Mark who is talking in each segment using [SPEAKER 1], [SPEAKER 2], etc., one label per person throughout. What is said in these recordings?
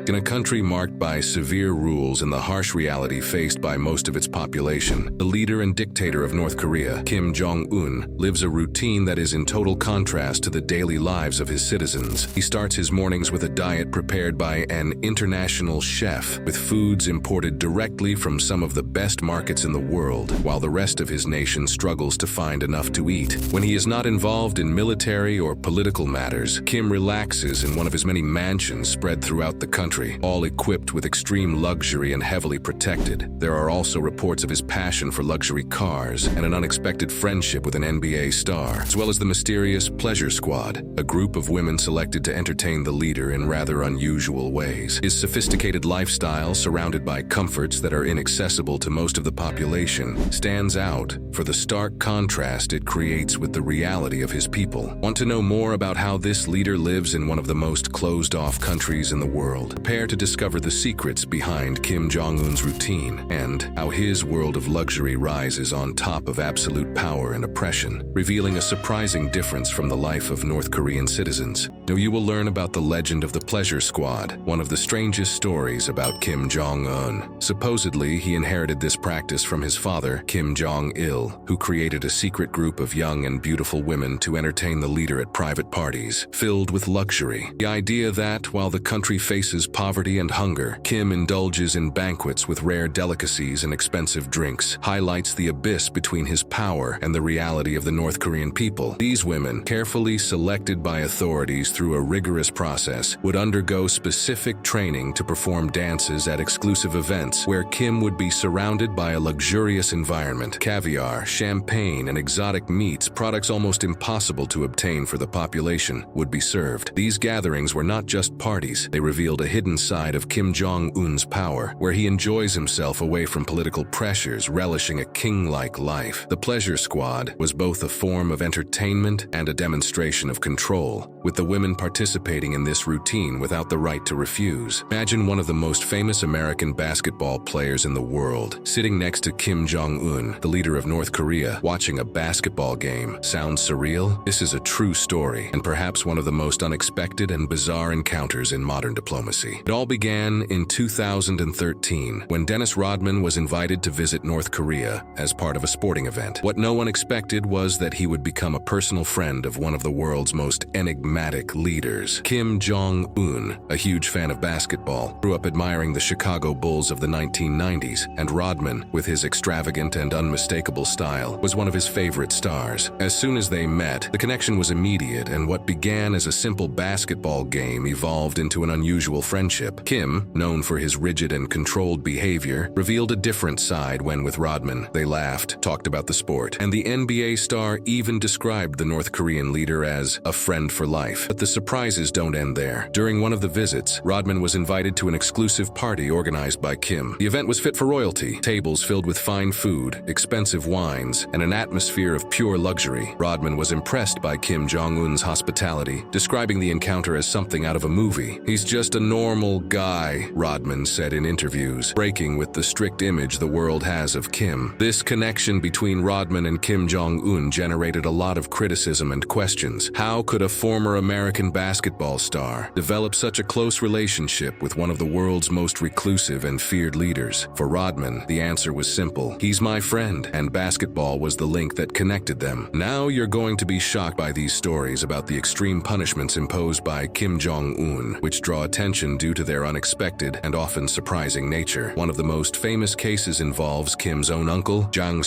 [SPEAKER 1] In a country marked by severe rules and the harsh reality faced by most of its population, the leader and dictator of North Korea, Kim Jong-Un, lives a routine that is in total contrast to the daily lives of his citizens. He starts his mornings with a diet prepared by an international chef, with foods imported directly from some of the best markets in the world, while the rest of his nation struggles to find enough to eat. When he is not involved in military or political matters, Kim relaxes in one of his many mansions spread throughout the country, all equipped with extreme luxury and heavily protected. There are also reports of his passion for luxury cars and an unexpected friendship with an NBA star, as well as the mysterious Pleasure Squad, a group of women selected to entertain the leader in rather unusual ways. His sophisticated lifestyle, surrounded by comforts that are inaccessible to most of the population, stands out for the stark contrast it creates with the reality of his people. Want to know more about how this leader lives in one of the most closed-off countries in the world? Prepare to discover the secrets behind Kim Jong-un's routine and how his world of luxury rises on top of absolute power and oppression, revealing a surprising difference from the life of North Korean citizens. Now you will learn about the legend of the Pleasure Squad, one of the strangest stories about Kim Jong-un. Supposedly, he inherited this practice from his father, Kim Jong-il, who created a secret group of young and beautiful women to entertain the leader at private parties, filled with luxury. The idea that, while the country faces poverty and hunger, Kim indulges in banquets with rare delicacies and expensive drinks, highlights the abyss between his power and the reality of the North Korean people. These women, carefully selected by authorities through a rigorous process, would undergo specific training to perform dances at exclusive events where Kim would be surrounded by a luxurious environment. Caviar, champagne, and exotic meats, products almost impossible to obtain for the population, would be served. These gatherings were not just parties. They revealed a hidden side of Kim Jong-un's power, where he enjoys himself away from political pressures, relishing a king-like life. The Pleasure Squad was both a form of entertainment and a demonstration of control, with the women participating in this routine without the right to refuse. Imagine one of the most famous American basketball players in the world sitting next to Kim Jong-un, the leader of North Korea, watching a basketball game. Sounds surreal? This is a true story, and perhaps one of the most unexpected and bizarre encounters in modern diplomacy. It all began in 2013, when Rodman was invited to visit North Korea as part of a sporting event. What no one expected was that he would become a personal friend of one of the world's most enigmatic leaders. Kim Jong-un, a huge fan of basketball, grew up admiring the Chicago Bulls of the 1990s, and Rodman, with his extravagant and unmistakable style, was one of his favorite stars. As soon as they met, the connection was immediate, and what began as a simple basketball game evolved into an unusual friendship. Kim, known for his rigid and controlled behavior, revealed a different side when, with Rodman, they laughed, talked about the sport, and the NBA star even described the North Korean leader as a friend for life. But the surprises don't end there. During one of the visits, Rodman was invited to an exclusive party organized by Kim. The event was fit for royalty, tables filled with fine food, expensive wines, and an atmosphere of pure luxury. Rodman was impressed by Kim Jong-un's hospitality, describing the encounter as something out of a movie. "He's just a normal guy," Rodman said in interviews, breaking with the strict image the world has of Kim. This connection between Rodman and Kim Jong-un generated a lot of criticism and questions. How could a former American basketball star develop such a close relationship with one of the world's most reclusive and feared leaders? For Rodman, the answer was simple. He's my friend, and basketball was the link that connected them. Now you're going to be shocked by these stories about the extreme punishments imposed by Kim Jong-un, which draw attention due to their unexpected and often surprising nature. One of the most famous cases involves Kim's own uncle, Jang,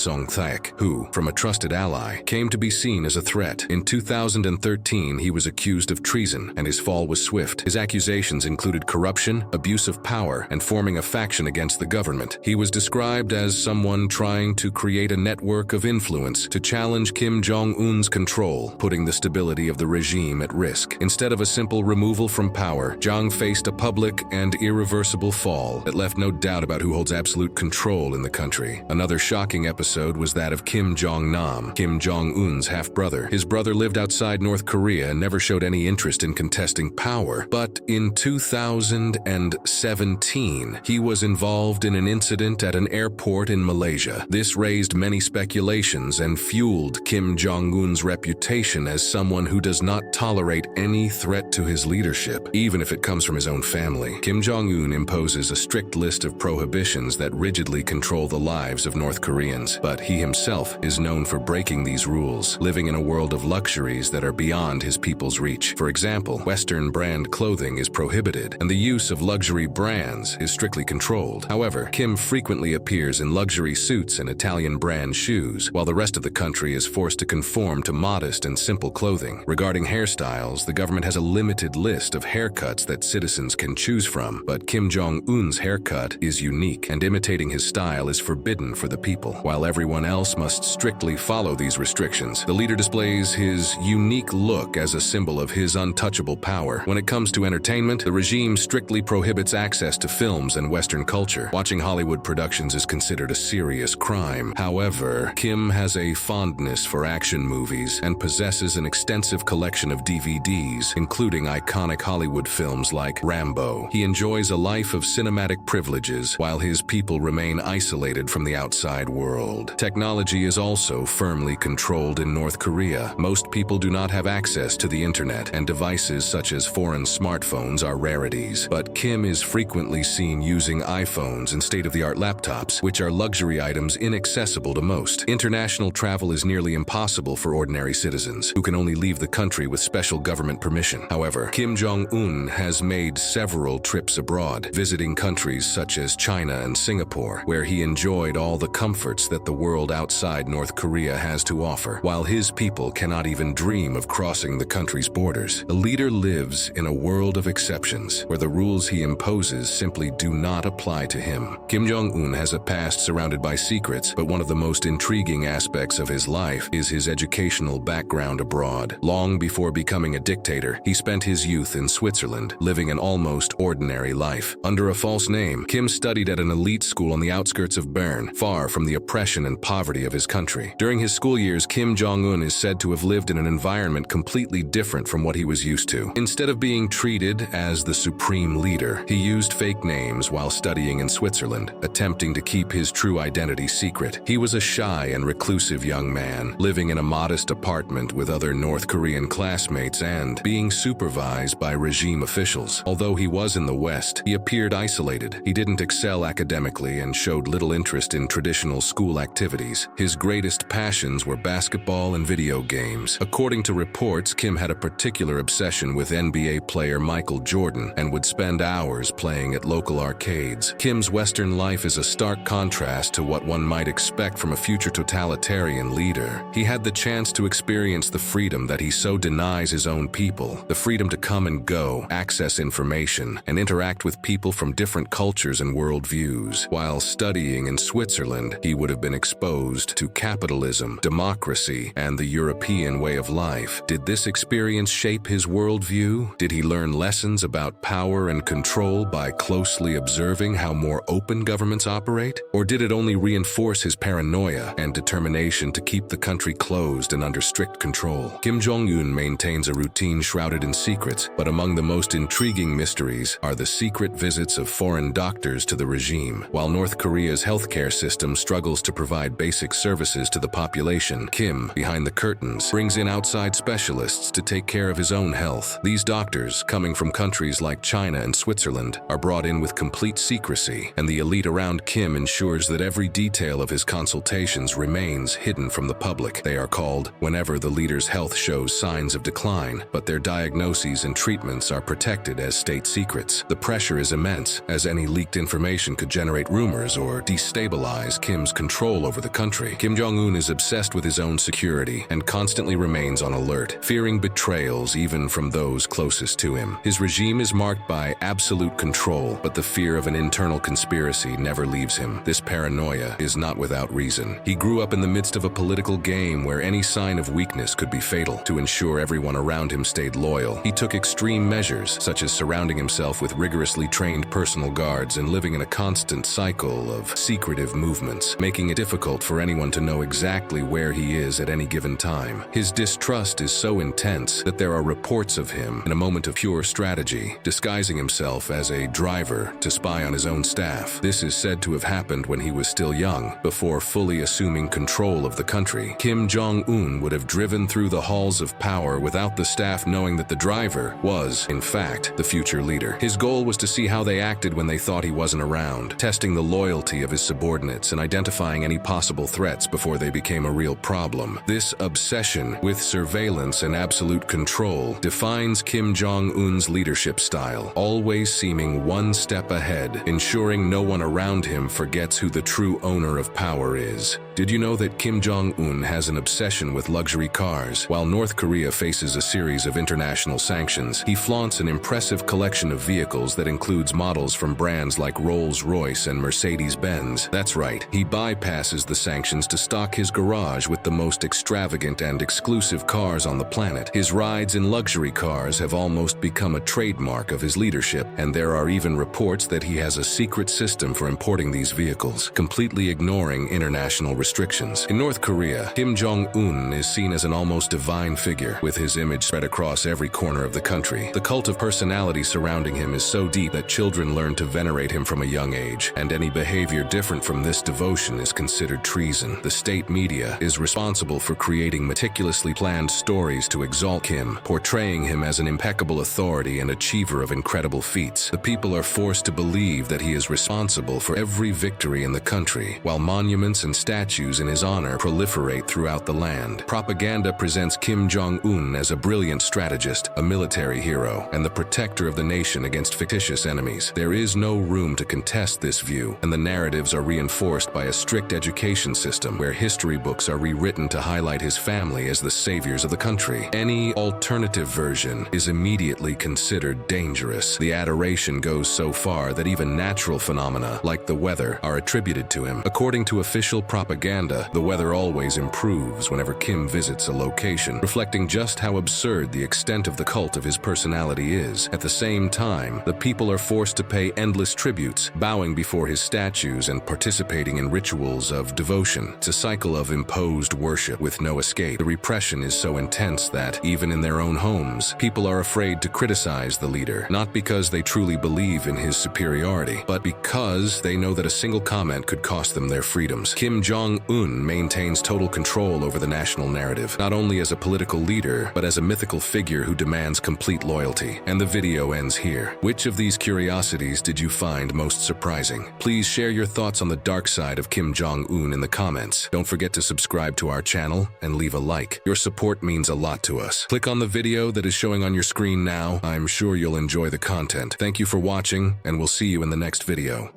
[SPEAKER 1] who, from a trusted ally, came to be seen as a threat. In 2013, he was accused of treason, and his fall was swift. His accusations included corruption, abuse of power, and forming a faction against the government. He was described as someone trying to create a network of influence to challenge Kim Jong-un's control, putting the stability of the regime at risk. Instead of a simple removal from power, Jang faced a public and irreversible fall that left no doubt about who holds absolute control in the country. Another shocking episode was that of Kim Jong-nam, Kim Jong-un's half-brother. His brother lived outside North Korea and never showed any interest in contesting power. But in 2017, he was involved in an incident at an airport in Malaysia. This raised many speculations and fueled Kim Jong-un's reputation as someone who does not tolerate any threat to his leadership, even if it comes from his own family. Kim Jong-un imposes a strict list of prohibitions that rigidly control the lives of North Koreans, but he himself is known for breaking these rules, living in a world of luxuries that are beyond his people's reach. For example, Western brand clothing is prohibited, and the use of luxury brands is strictly controlled. However, Kim frequently appears in luxury suits and Italian brand shoes, while the rest of the country is forced to conform to modest and simple clothing. Regarding hairstyles, the government has a limited list of haircuts that citizens can choose from, but Kim Jong-un's haircut is unique, and imitating his style is forbidden for the people. While everyone else must strictly follow these restrictions, the leader displays his unique look as a symbol of his untouchable power. When it comes to entertainment, the regime strictly prohibits access to films and Western culture. Watching Hollywood productions is considered a serious crime. However, Kim has a fondness for action movies and possesses an extensive collection of DVDs, including iconic Hollywood films like Rambo. He enjoys a life of cinematic privileges, while his people remain isolated from the outside world. Technology is also firmly controlled in North Korea. Most people do not have access to the internet, and devices such as foreign smartphones are rarities. But Kim is frequently seen using iPhones and state-of-the-art laptops, which are luxury items inaccessible to most. International travel is nearly impossible for ordinary citizens, who can only leave the country with special government permission. However, Kim Jong-un has made several trips abroad, visiting countries such as China and Singapore, where he enjoyed all the comforts that the world outside North Korea has to offer, while his people cannot even dream of crossing the country's borders. A leader lives in a world of exceptions, where the rules he imposes simply do not apply to him. Kim Jong-un has a past surrounded by secrets, but one of the most intriguing aspects of his life is his educational background abroad. Long before becoming a dictator, he spent his youth in Switzerland, living an almost ordinary life. Under a false name, Kim studied at an elite school on the outskirts of Bern, far from the oppression and poverty of his country. During his school years, Kim Jong-un is said to have lived in an environment completely different from what he was used to. Instead of being treated as the supreme leader, he used fake names while studying in Switzerland, attempting to keep his true identity secret. He was a shy and reclusive young man, living in a modest apartment with other North Korean classmates and being supervised by regime officials. Although he was in the West, he appeared isolated. He didn't excel academically and showed little interest in traditional school activities. His greatest passions were basketball and video games. According to reports, Kim had a particular obsession with NBA player Michael Jordan and would spend hours playing at local arcades. Kim's Western life is a stark contrast to what one might expect from a future totalitarian leader. He had the chance to experience the freedom that he so denies his own people, the freedom to come and go, access information, and interact with people from different cultures and worldviews. While studying in Switzerland, he would have been exposed to capitalism, democracy, and the European way of life. Did this experience shape his worldview? Did he learn lessons about power and control by closely observing how more open governments operate? Or did it only reinforce his paranoia and determination to keep the country closed and under strict control? Kim Jong-un maintains a routine shrouded in secrets, but among the most intriguing mysteries are the secret visits of foreign doctors to the regime. While North Korea's healthcare system struggles to provide basic services to the population, Kim, behind the curtains, brings in outside specialists to take care of his own health. These doctors, coming from countries like China and Switzerland, are brought in with complete secrecy, and the elite around Kim ensures that every detail of his consultations remains hidden from the public. They are called whenever the leader's health shows signs of decline, but their diagnoses and treatments are protected as state secrets. The pressure is immense, as any leaked information could generate rumors or destabilize Kim's control over the country. Kim Jong-un is obsessed with his own security and constantly remains on alert, fearing betrayals even from those closest to him. His regime is marked by absolute control, but the fear of an internal conspiracy never leaves him. This paranoia is not without reason. He grew up in the midst of a political game where any sign of weakness could be fatal. To ensure everyone around him stayed loyal, he took extreme measures, such as surrounding himself with rigorously trained personal guards and living in a constant cycle of secretive movements, making it difficult for anyone to know exactly where he is at any given time. His distrust is so intense that there are reports of him, in a moment of pure strategy, disguising himself as a driver to spy on his own staff. This is said to have happened when he was still young, before fully assuming control of the country. Kim Jong-un would have driven through the halls of power without the staff knowing that the driver was, in fact, the future future leader. His goal was to see how they acted when they thought he wasn't around, testing the loyalty of his subordinates and identifying any possible threats before they became a real problem. This obsession with surveillance and absolute control defines Kim Jong-un's leadership style, always seeming one step ahead, ensuring no one around him forgets who the true owner of power is. Did you know that Kim Jong-un has an obsession with luxury cars? While North Korea faces a series of international sanctions, he flaunts an impressive collection of vehicles that includes models from brands like Rolls-Royce and Mercedes-Benz. That's right, he bypasses the sanctions to stock his garage with the most extravagant and exclusive cars on the planet. His rides in luxury cars have almost become a trademark of his leadership, and there are even reports that he has a secret system for importing these vehicles, completely ignoring international restrictions. In North Korea, Kim Jong-un is seen as an almost divine figure, with his image spread across every corner of the country. The cult of personality surrounding him is so deep that children learn to venerate him from a young age, and any behavior different from this devotion is considered treason. The state media is responsible for creating meticulously planned stories to exalt Kim, portraying him as an impeccable authority and achiever of incredible feats. The people are forced to believe that he is responsible for every victory in the country, while monuments and statues in his honor proliferate throughout the land. Propaganda presents Kim Jong-un as a brilliant strategist, a military hero, and the protector of the nation against fictitious enemies. There is no room to contest this view, and the narratives are reinforced by a strict education system where history books are rewritten to highlight his family as the saviors of the country. Any alternative version is immediately considered dangerous. The adoration goes so far that even natural phenomena, like the weather, are attributed to him. According to official propaganda, the weather always improves whenever Kim visits a location, reflecting just how absurd the extent of the cult of his personality is. At the same time, the people are forced to pay endless tributes, bowing before his statues and participating in rituals of devotion. It's a cycle of imposed worship with no escape. The repression is so intense that, even in their own homes, people are afraid to criticize the leader, not because they truly believe in his superiority, but because they know that a single comment could cost them their freedoms. Kim Jong-un maintains total control over the national narrative, not only as a political leader, but as a mythical figure who demands complete loyalty. And the video ends here. Which of these curiosities did you find most surprising? Please share your thoughts on the dark side of Kim Jong-un in the comments. Don't forget to subscribe to our channel and leave a like. Your support means a lot to us. Click on the video that is showing on your screen now. I'm sure you'll enjoy the content. Thank you for watching, and we'll see you in the next video.